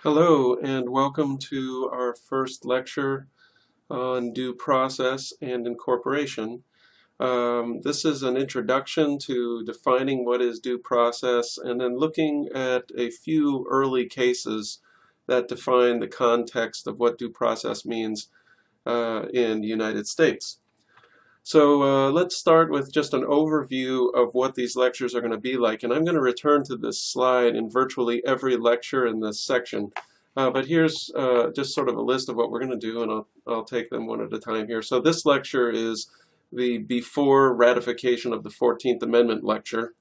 Hello and welcome to our first lecture on due process and incorporation. This is an introduction to defining what is due process and then looking at a few early cases that define the context of what due process means in the United States. So let's start with just an overview of what these lectures are going to be like, and I'm going to return to this slide in virtually every lecture in this section. But here's just sort of a list of what we're going to do, and I'll take them one at a time here. So this lecture is the before ratification of the 14th Amendment lecture,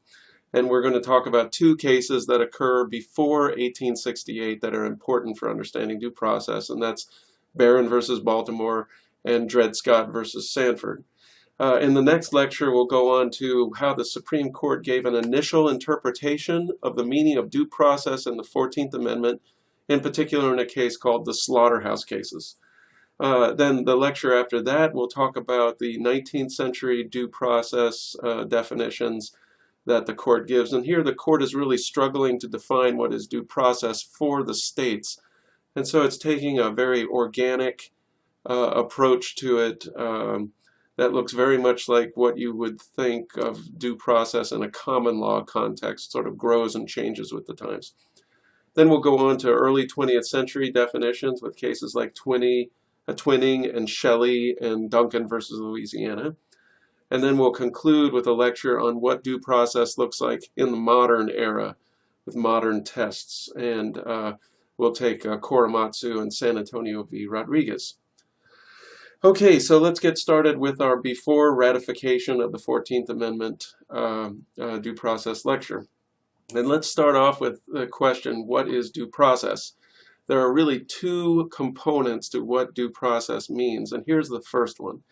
and we're going to talk about two cases that occur before 1868 that are important for understanding due process, and that's Barron versus Baltimore and Dred Scott versus Sanford. In the next lecture, we'll go on to how the Supreme Court gave an initial interpretation of the meaning of due process in the 14th Amendment, in particular in a case called the Slaughterhouse Cases. Then the lecture after that, we'll talk about the 19th century due process definitions that the court gives. And here the court is really struggling to define what is due process for the states. And so it's taking a very organic approach to it that looks very much like what you would think of due process in a common law context, sort of grows and changes with the times. Then we'll go on to early 20th century definitions with cases like Twining and Shelley and Duncan versus Louisiana. And then we'll conclude with a lecture on what due process looks like in the modern era with modern tests. And we'll take Korematsu and San Antonio v. Rodriguez. Okay, so let's get started with our before ratification of the 14th Amendment due process lecture. And let's start off with the question, what is due process? There are really two components to what due process means, and here's the first one.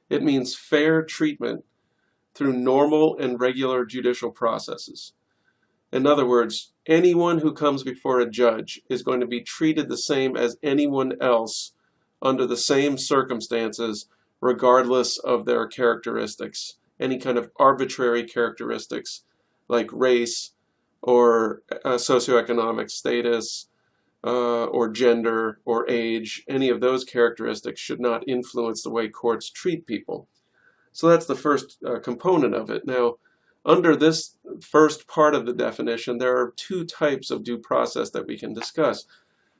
It means fair treatment through normal and regular judicial processes. In other words, anyone who comes before a judge is going to be treated the same as anyone else under the same circumstances, regardless of their characteristics, any kind of arbitrary characteristics like race or socioeconomic status or gender or age. Any of those characteristics should not influence the way courts treat people. So that's the first component of it. Now, under this first part of the definition, there are two types of due process that we can discuss.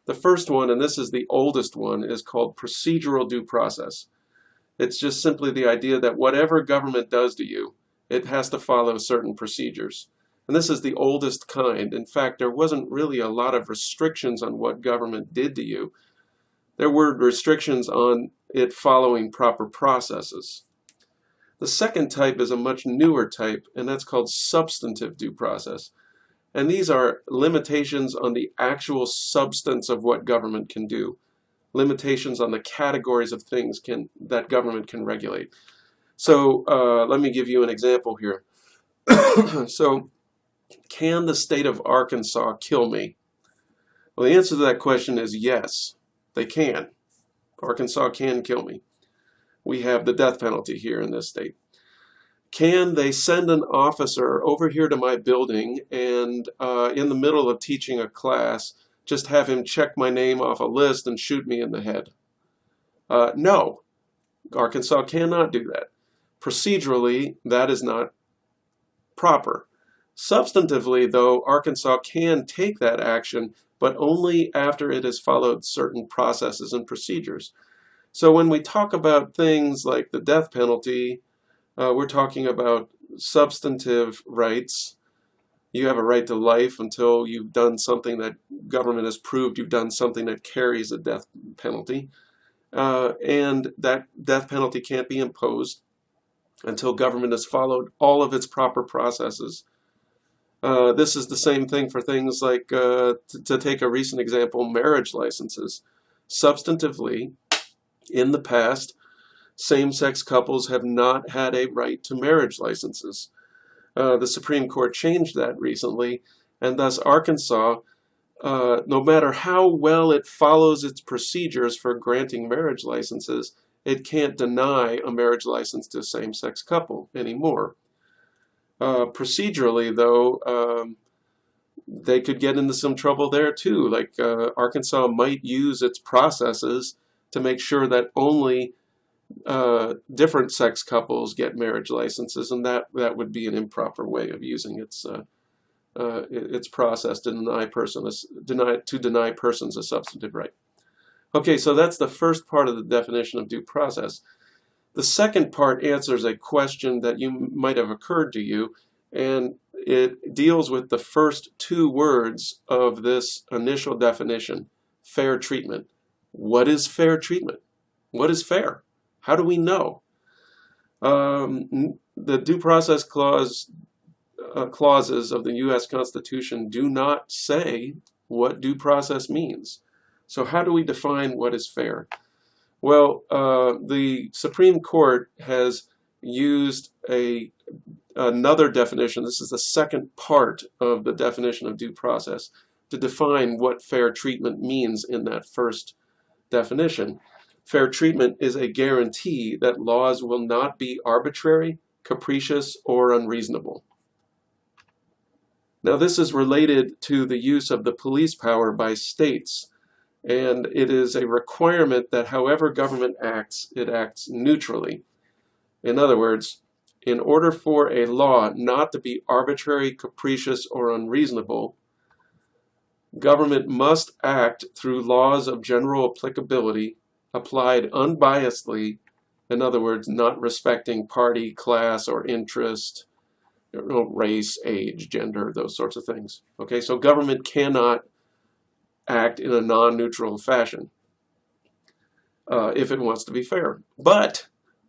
The first one, and this is the oldest one, is called procedural due process. It's just simply the idea that whatever government does to you, it has to follow certain procedures. And this is the oldest kind. In fact, there wasn't really a lot of restrictions on what government did to you. There were restrictions on it following proper processes. The second type is a much newer type, and that's called substantive due process. And these are limitations on the actual substance of what government can do, limitations on the categories of things that government can regulate. So let me give you an example here. So, can the state of Arkansas kill me? Well, the answer to that question is yes, they can. Arkansas can kill me. We have the death penalty here in this state. Can they send an officer over here to my building and in the middle of teaching a class, just have him check my name off a list and shoot me in the head? No, Arkansas cannot do that. Procedurally, that is not proper. Substantively, though, Arkansas can take that action, but only after it has followed certain processes and procedures. So when we talk about things like the death penalty, we're talking about substantive rights. You have a right to life until you've done something that government has proved you've done something that carries a death penalty. And that death penalty can't be imposed until government has followed all of its proper processes. This is the same thing for things like, to take a recent example, marriage licenses. Substantively, in the past, same-sex couples have not had a right to marriage licenses. The Supreme Court changed that recently, and thus Arkansas, no matter how well it follows its procedures for granting marriage licenses, it can't deny a marriage license to a same-sex couple anymore. Procedurally, though, they could get into some trouble there too. Like Arkansas might use its processes to make sure that only different sex couples get marriage licenses, and that would be an improper way of using its process to deny persons a substantive right. Okay, so that's the first part of the definition of due process. The second part answers a question that might have occurred to you, and it deals with the first two words of this initial definition, fair treatment. What is fair treatment? What is fair? How do we know? The due process clauses of the U.S. Constitution do not say what due process means. So how do we define what is fair? Well, the Supreme Court has used another definition. This is the second part of the definition of due process to define what fair treatment means in that first definition. Fair treatment is a guarantee that laws will not be arbitrary, capricious, or unreasonable. Now, this is related to the use of the police power by states, and it is a requirement that however government acts, it acts neutrally. In other words, in order for a law not to be arbitrary, capricious, or unreasonable, government must act through laws of general applicability applied unbiasedly, in other words, not respecting party, class, or interest, race, age, gender, those sorts of things. Okay, so government cannot act in a non-neutral fashion if it wants to be fair. But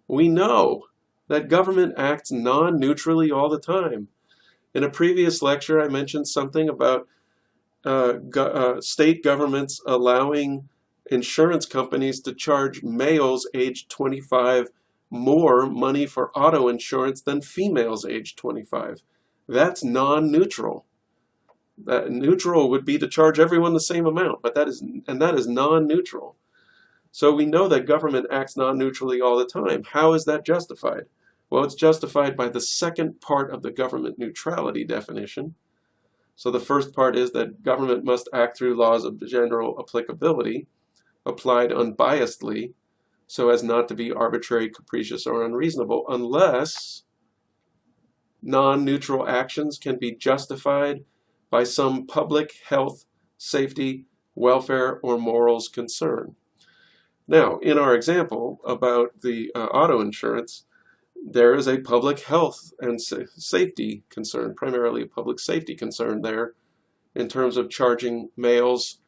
we know that government acts non-neutrally all the time. In a previous lecture, I mentioned something about state governments allowing insurance companies to charge males aged 25 more money for auto insurance than females aged 25. That's non-neutral. That neutral would be to charge everyone the same amount, but that is non-neutral. So we know that government acts non-neutrally all the time. How is that justified? Well, it's justified by the second part of the government neutrality definition. So the first part is that government must act through laws of general applicability, applied unbiasedly, so as not to be arbitrary, capricious, or unreasonable, unless non-neutral actions can be justified by some public health, safety, welfare, or morals concern. Now, in our example about the auto insurance, there is a public health and safety concern, primarily a public safety concern there, in terms of charging males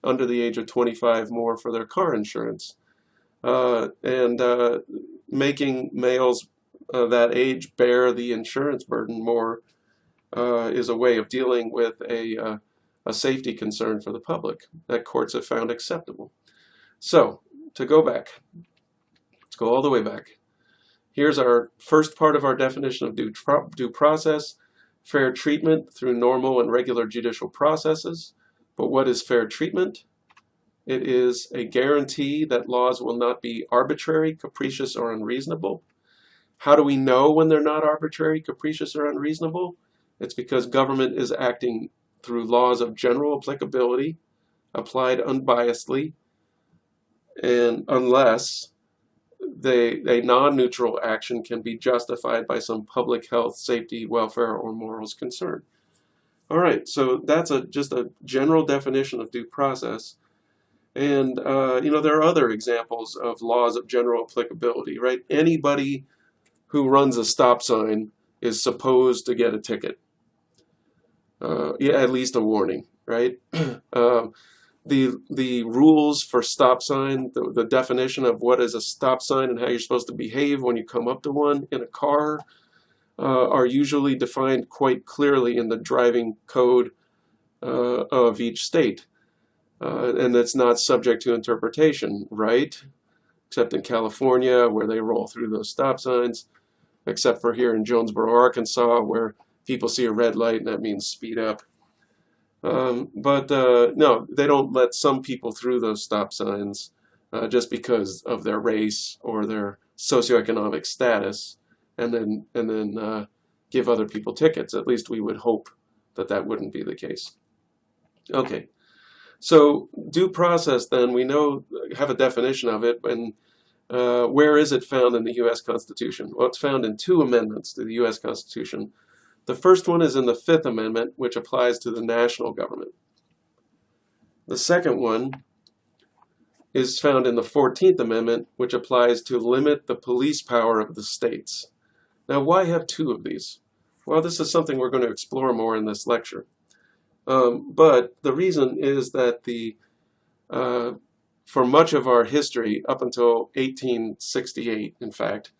under the age of 25 more for their car insurance. And making males that age bear the insurance burden more is a way of dealing with a safety concern for the public that courts have found acceptable. So, to go back, let's go all the way back. Here's our first part of our definition of due process, fair treatment through normal and regular judicial processes. But what is fair treatment? It is a guarantee that laws will not be arbitrary, capricious, or unreasonable. How do we know when they're not arbitrary, capricious, or unreasonable? It's because government is acting through laws of general applicability, applied unbiasedly, and unless a non-neutral action can be justified by some public health, safety, welfare, or morals concern. All right, so that's just a general definition of due process. And, there are other examples of laws of general applicability, right? Anybody who runs a stop sign is supposed to get a ticket. At least a warning, right? The rules for stop sign, the definition of what is a stop sign and how you're supposed to behave when you come up to one in a car are usually defined quite clearly in the driving code of each state. And that's not subject to interpretation, right? Except in California, where they roll through those stop signs, except for here in Jonesboro, Arkansas, where people see a red light and that means speed up. No, they don't let some people through those stop signs just because of their race or their socioeconomic status, and then give other people tickets. At least we would hope that that wouldn't be the case. Okay, so due process then, we have a definition of it, and where is it found in the U.S. Constitution? Well, it's found in 2 amendments to the U.S. Constitution. The first one is in the 5th Amendment, which applies to the national government. The second one is found in the 14th Amendment, which applies to limit the police power of the states. Now, why have 2 of these? Well, this is something we're going to explore more in this lecture. But the reason is that for much of our history, up until 1868, in fact,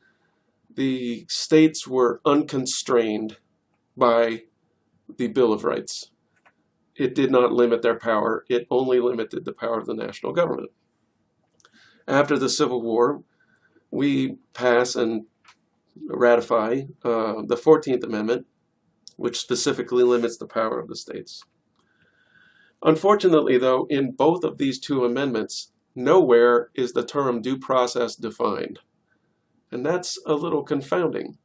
the states were unconstrained by the Bill of Rights. It did not limit their power. It only limited the power of the national government. After the Civil War, we pass and ratify the 14th Amendment, which specifically limits the power of the states. Unfortunately, though, in both of these 2 amendments, nowhere is the term due process defined. And that's a little confounding.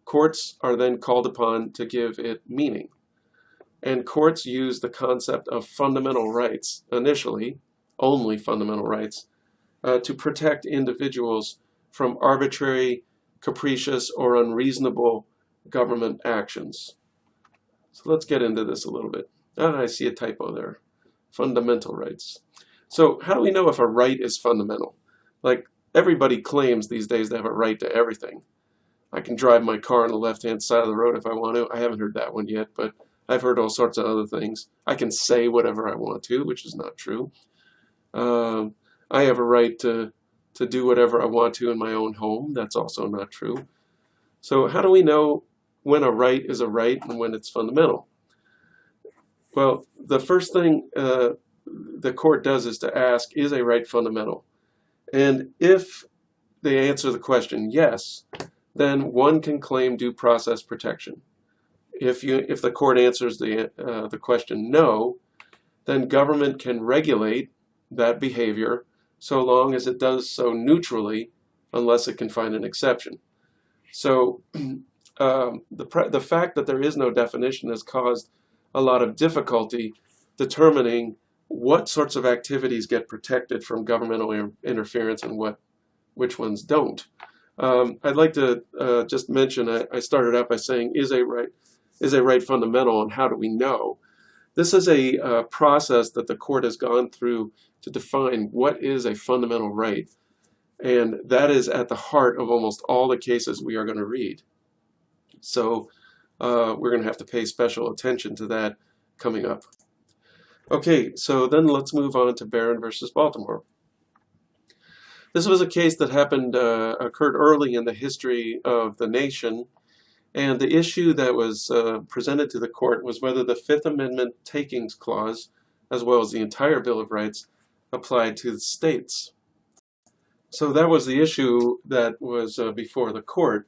Courts are then called upon to give it meaning. And courts use the concept of fundamental rights, initially, only fundamental rights, to protect individuals from arbitrary, capricious, or unreasonable government actions. So let's get into this a little bit. I see a typo there. Fundamental rights. So how do we know if a right is fundamental? Like, everybody claims these days to have a right to everything. I can drive my car on the left-hand side of the road if I want to. I haven't heard that one yet, but I've heard all sorts of other things. I can say whatever I want to, which is not true. I have a right to do whatever I want to in my own home. That's also not true. So how do we know when a right is a right and when it's fundamental? Well, the first thing the court does is to ask, is a right fundamental? And if they answer the question yes, then one can claim due process protection. If the court answers the question no, then government can regulate that behavior so long as it does so neutrally, unless it can find an exception. So the fact that there is no definition has caused a lot of difficulty determining what sorts of activities get protected from governmental interference and which ones don't. I'd like to just mention, I started out by saying, is a right fundamental, and how do we know? This is a process that the court has gone through to define what is a fundamental right, and that is at the heart of almost all the cases we are going to read. So we're going to have to pay special attention to that coming up. Okay, so then let's move on to Barron versus Baltimore. This was a case that occurred early in the history of the nation, and the issue that was presented to the court was whether the Fifth Amendment Takings Clause, as well as the entire Bill of Rights, applied to the states. So that was the issue that was before the court,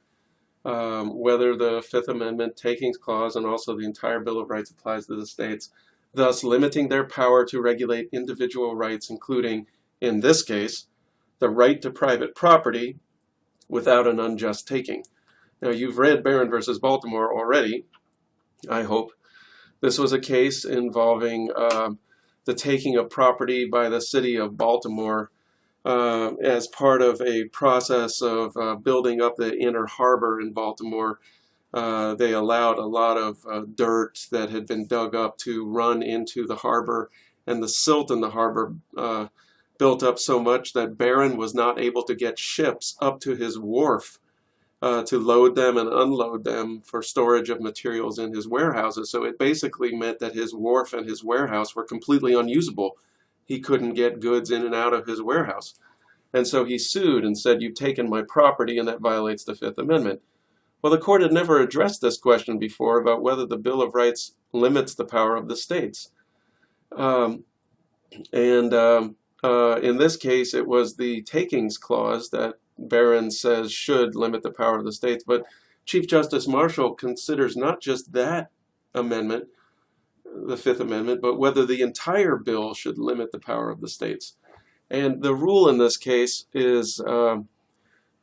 whether the Fifth Amendment Takings Clause and also the entire Bill of Rights applies to the states, thus limiting their power to regulate individual rights, including, in this case, the right to private property without an unjust taking. Now, you've read Barron versus Baltimore already, I hope. This was a case involving the taking of property by the city of Baltimore as part of a process of building up the inner harbor in Baltimore. They allowed a lot of dirt that had been dug up to run into the harbor, and the silt in the harbor built up so much that Barron was not able to get ships up to his wharf to load them and unload them for storage of materials in his warehouses. So it basically meant that his wharf and his warehouse were completely unusable. He couldn't get goods in and out of his warehouse. And so he sued and said, "You've taken my property, and that violates the Fifth Amendment." Well, the court had never addressed this question before about whether the Bill of Rights limits the power of the states. In this case, it was the Takings Clause that Barron says should limit the power of the states, but Chief Justice Marshall considers not just that amendment, the Fifth Amendment, but whether the entire bill should limit the power of the states. And the rule in this case is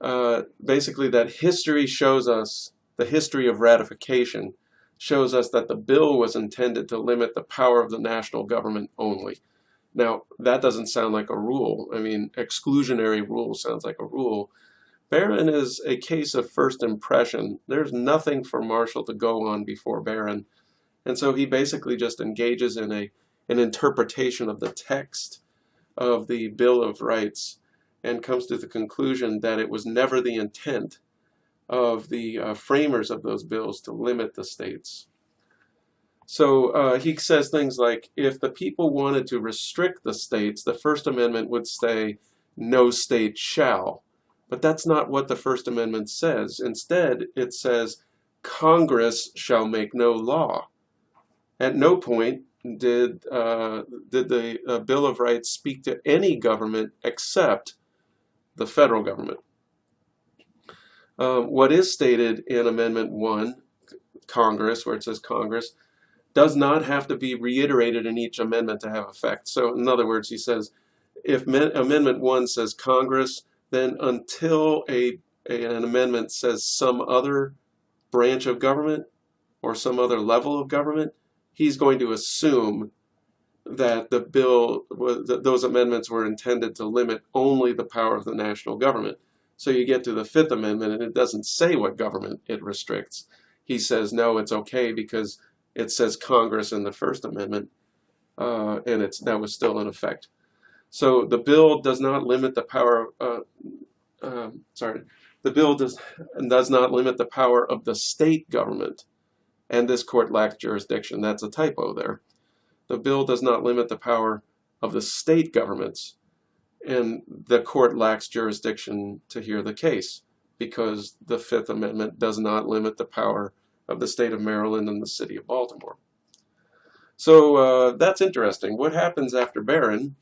basically that history shows us, the history of ratification shows us that the bill was intended to limit the power of the national government only. Now, that doesn't sound like a rule. I mean, exclusionary rule sounds like a rule. Barron is a case of first impression. There's nothing for Marshall to go on before Barron. And so he basically just engages in an interpretation of the text of the Bill of Rights and comes to the conclusion that it was never the intent of the framers of those bills to limit the states. So he says things like, if the people wanted to restrict the states, the First Amendment would say, no state shall. But that's not what the First Amendment says. Instead, it says, Congress shall make no law. At no point did the Bill of Rights speak to any government except the federal government. What is stated in Amendment 1, Congress, where it says Congress, does not have to be reiterated in each amendment to have effect. So in other words, he says, if Amendment 1 says Congress, then until an amendment says some other branch of government or some other level of government, he's going to assume that the bill, that those amendments were intended to limit only the power of the national government. So you get to the Fifth Amendment and it doesn't say what government it restricts. He says, no, it's okay because it says Congress in the First Amendment, and that was still in effect. So the bill does not limit the power. The bill does not limit the power of the state government, and this court lacks jurisdiction. That's a typo there. The bill does not limit the power of the state governments, and the court lacks jurisdiction to hear the case because the Fifth Amendment does not limit the power of the state of Maryland and the city of Baltimore. So that's interesting. What happens after Barron?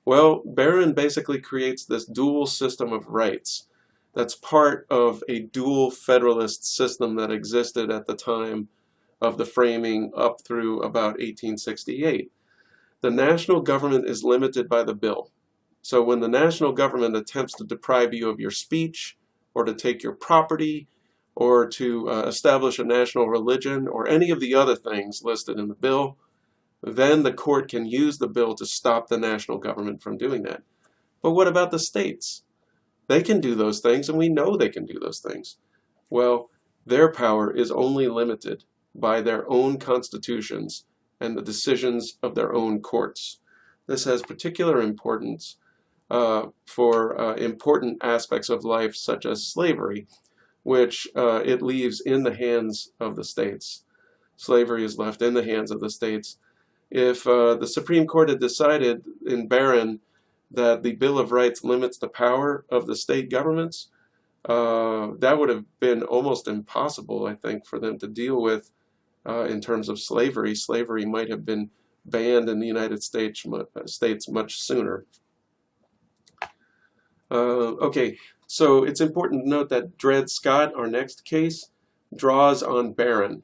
Well, Barron basically creates this dual system of rights that's part of a dual federalist system that existed at the time of the framing up through about 1868. The national government is limited by the bill. So when the national government attempts to deprive you of your speech or to take your property or to establish a national religion or any of the other things listed in the bill, then the court can use the bill to stop the national government from doing that. But what about the states? They can do those things, and we know they can do those things. Well, their power is only limited by their own constitutions and the decisions of their own courts. This has particular importance for important aspects of life such as slavery, which it leaves in the hands of the states. Slavery is left in the hands of the states. If the Supreme Court had decided in Barron that the Bill of Rights limits the power of the state governments, that would have been almost impossible, I think, for them to deal with in terms of slavery. Slavery might have been banned in the United States much sooner. Okay, so it's important to note that Dred Scott, our next case, draws on Barron.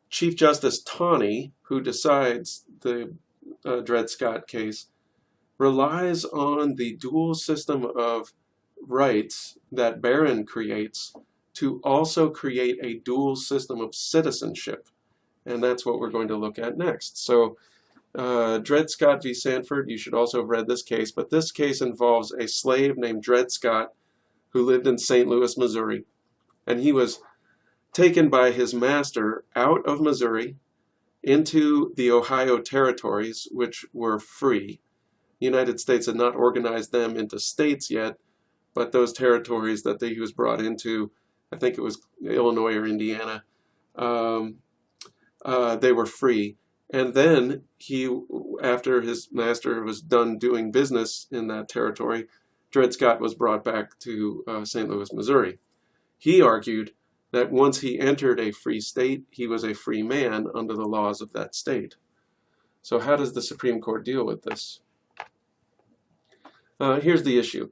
Chief Justice Taney, who decides the Dred Scott case, relies on the dual system of rights that Barron creates to also create a dual system of citizenship. And that's what we're going to look at next. So Dred Scott v. Sanford, you should also have read this case, but this case involves a slave named Dred Scott who lived in St. Louis, Missouri. And he was taken by his master out of Missouri into the Ohio territories, which were free. The United States had not organized them into states yet, but those territories that he was brought into, I think it was Illinois or Indiana, they were free. And then after his master was done doing business in that territory, Dred Scott was brought back to St. Louis, Missouri. He argued that once he entered a free state, he was a free man under the laws of that state. So how does the Supreme Court deal with this? Here's the issue.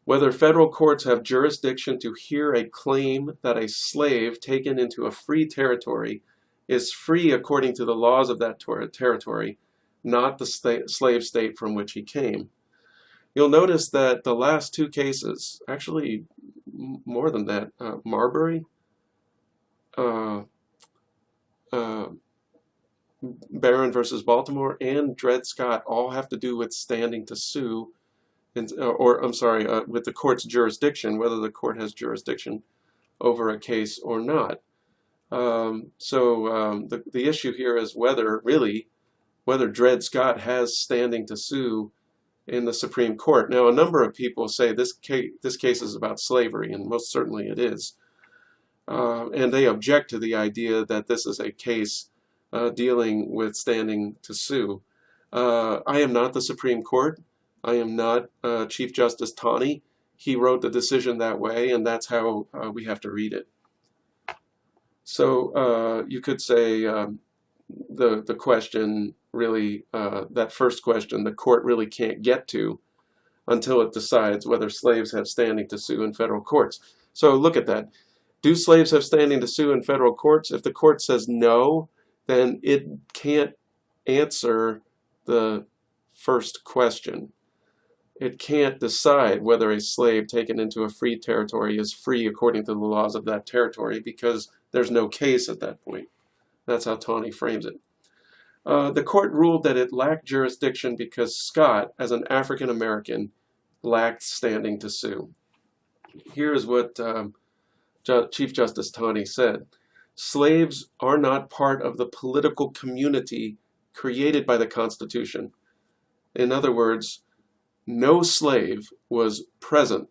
Whether federal courts have jurisdiction to hear a claim that a slave taken into a free territory is free according to the laws of that territory, not the slave state from which he came. You'll notice that the last two cases, actually more than that, Marbury, Barron versus Baltimore and Dred Scott all have to do with standing to sue, or I'm sorry, with the court's jurisdiction, whether the court has jurisdiction over a case or not. The issue here is whether Dred Scott has standing to sue in the Supreme Court. Now, a number of people say this case is about slavery, and most certainly it is. And they object to the idea that this is a case dealing with standing to sue. I am not the Supreme Court. I am not Chief Justice Taney. He wrote the decision that way, and that's how we have to read it. So you could say the question really, that first question, the court really can't get to until it decides whether slaves have standing to sue in federal courts. So look at that. Do slaves have standing to sue in federal courts? If the court says no, then it can't answer the first question. It can't decide whether a slave taken into a free territory is free according to the laws of that territory, because there's no case at that point. That's how Taney frames it. The court ruled that it lacked jurisdiction because Scott, as an African American, lacked standing to sue. Here's what Chief Justice Taney said. Slaves are not part of the political community created by the Constitution. In other words, no slave was present.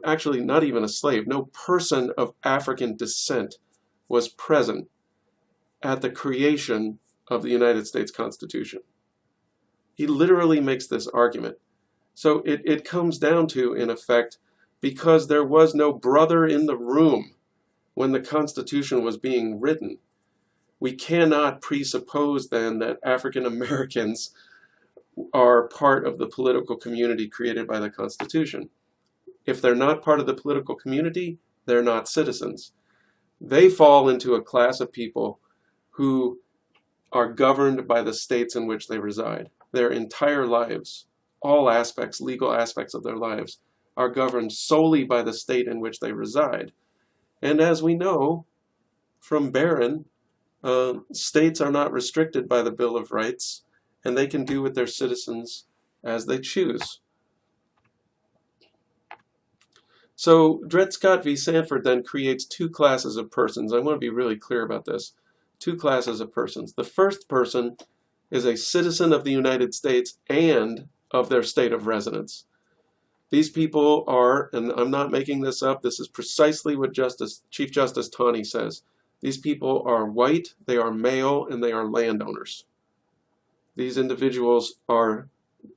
Actually, not even a slave. No person of African descent was present at the creation of the United States Constitution. He literally makes this argument. So it comes down to, in effect, because there was no brother in the room when the Constitution was being written, we cannot presuppose then that African Americans are part of the political community created by the Constitution. If they're not part of the political community, they're not citizens. They fall into a class of people who are governed by the states in which they reside. Their entire lives, all aspects, legal aspects of their lives, are governed solely by the state in which they reside. And as we know from Barron, states are not restricted by the Bill of Rights, and they can do with their citizens as they choose. So Dred Scott v. Sanford then creates two classes of persons. I want to be really clear about this. Two classes of persons. The first person is a citizen of the United States and of their state of residence. These people are, and I'm not making this up, this is precisely what Chief Justice Taney says. These people are white, they are male, and they are landowners. These individuals are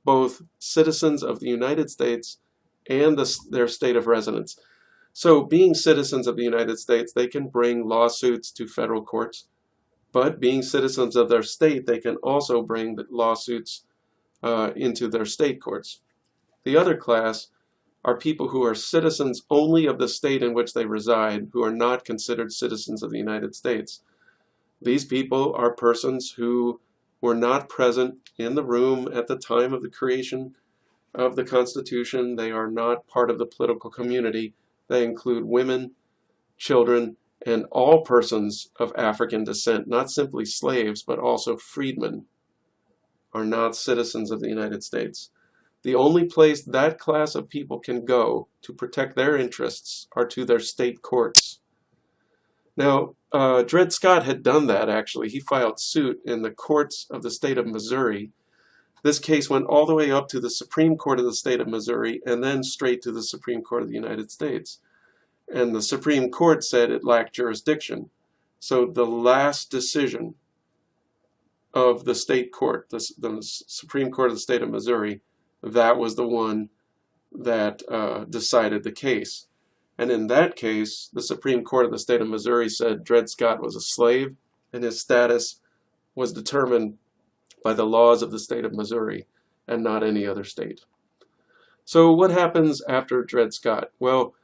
both citizens of the United States and their state of residence. So being citizens of the United States, they can bring lawsuits to federal courts, but being citizens of their state, they can also bring lawsuits into their state courts. The other class are people who are citizens only of the state in which they reside, who are not considered citizens of the United States. These people are persons who were not present in the room at the time of the creation of the Constitution. They are not part of the political community. They include women, children, and all persons of African descent, not simply slaves, but also freedmen, are not citizens of the United States. The only place that class of people can go to protect their interests are to their state courts. Now, Dred Scott had done that, actually. He filed suit in the courts of the state of Missouri. This case went all the way up to the Supreme Court of the state of Missouri and then straight to the Supreme Court of the United States. And the Supreme Court said it lacked jurisdiction. So the last decision of the state court, the Supreme Court of the state of Missouri, that was the one that decided the case. And in that case, the Supreme Court of the state of Missouri said Dred Scott was a slave, and his status was determined by the laws of the state of Missouri and not any other state. So what happens after Dred Scott? Well,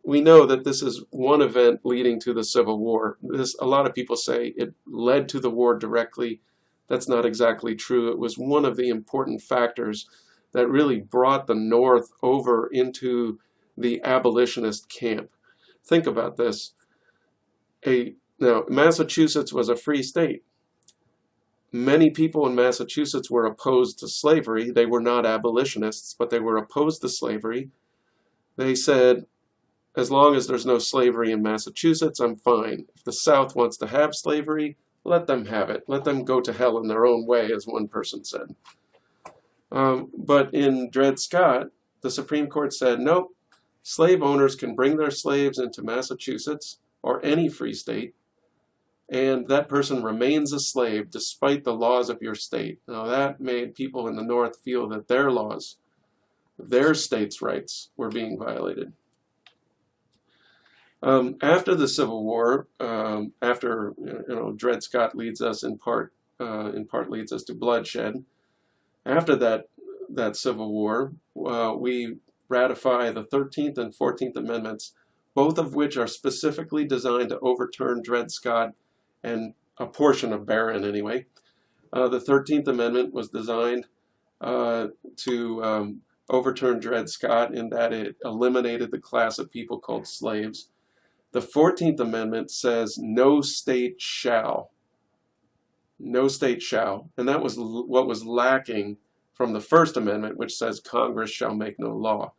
we know that this is one event leading to the Civil War. A lot of people say it led to the war directly. That's not exactly true. It was one of the important factors that really brought the North over into the abolitionist camp. Think about this. A Now, Massachusetts was a free state. Many people in Massachusetts were opposed to slavery. They were not abolitionists, but they were opposed to slavery. They said, as long as there's no slavery in Massachusetts, I'm fine. If the South wants to have slavery, let them have it. Let them go to hell in their own way, as one person said. But in Dred Scott, the Supreme Court said, nope, slave owners can bring their slaves into Massachusetts or any free state, and that person remains a slave despite the laws of your state. Now that made people in the North feel that their laws, their state's rights, were being violated. After the Civil War, after Dred Scott leads us in part leads us to bloodshed. After that Civil War, we ratify the 13th and 14th Amendments, both of which are specifically designed to overturn Dred Scott and a portion of Barron anyway. The 13th Amendment was designed to overturn Dred Scott in that it eliminated the class of people called slaves. The 14th Amendment says no state shall. No state shall. And that was what was lacking from the First Amendment, which says Congress shall make no law.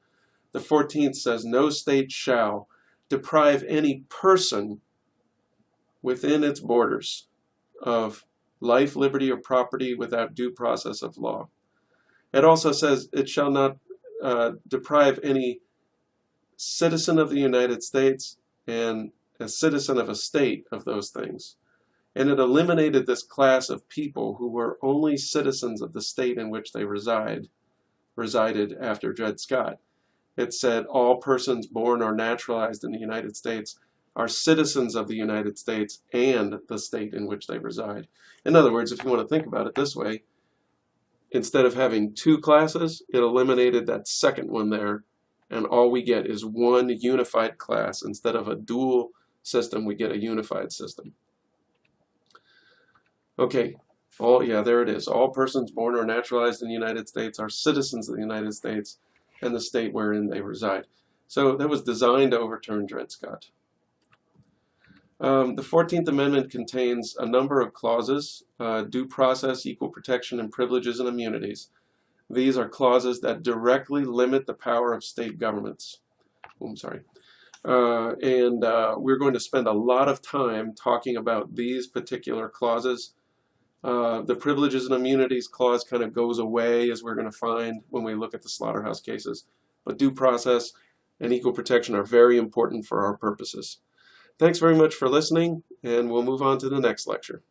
The 14th says no state shall deprive any person within its borders of life, liberty, or property without due process of law. It also says it shall not deprive any citizen of the United States and a citizen of a state of those things. And it eliminated this class of people who were only citizens of the state in which they resided after Dred Scott. It said all persons born or naturalized in the United States are citizens of the United States and the state in which they reside. In other words, if you want to think about it this way, instead of having two classes, it eliminated that second one there, and all we get is one unified class. Instead of a dual system, we get a unified system. Okay, there it is. All persons born or naturalized in the United States are citizens of the United States and the state wherein they reside. So that was designed to overturn Dred Scott. The 14th Amendment contains a number of clauses, due process, equal protection, and privileges and immunities. These are clauses that directly limit the power of state governments. We're going to spend a lot of time talking about these particular clauses. The privileges and immunities clause kind of goes away, as we're going to find when we look at the slaughterhouse cases. But due process and equal protection are very important for our purposes. Thanks very much for listening, and we'll move on to the next lecture.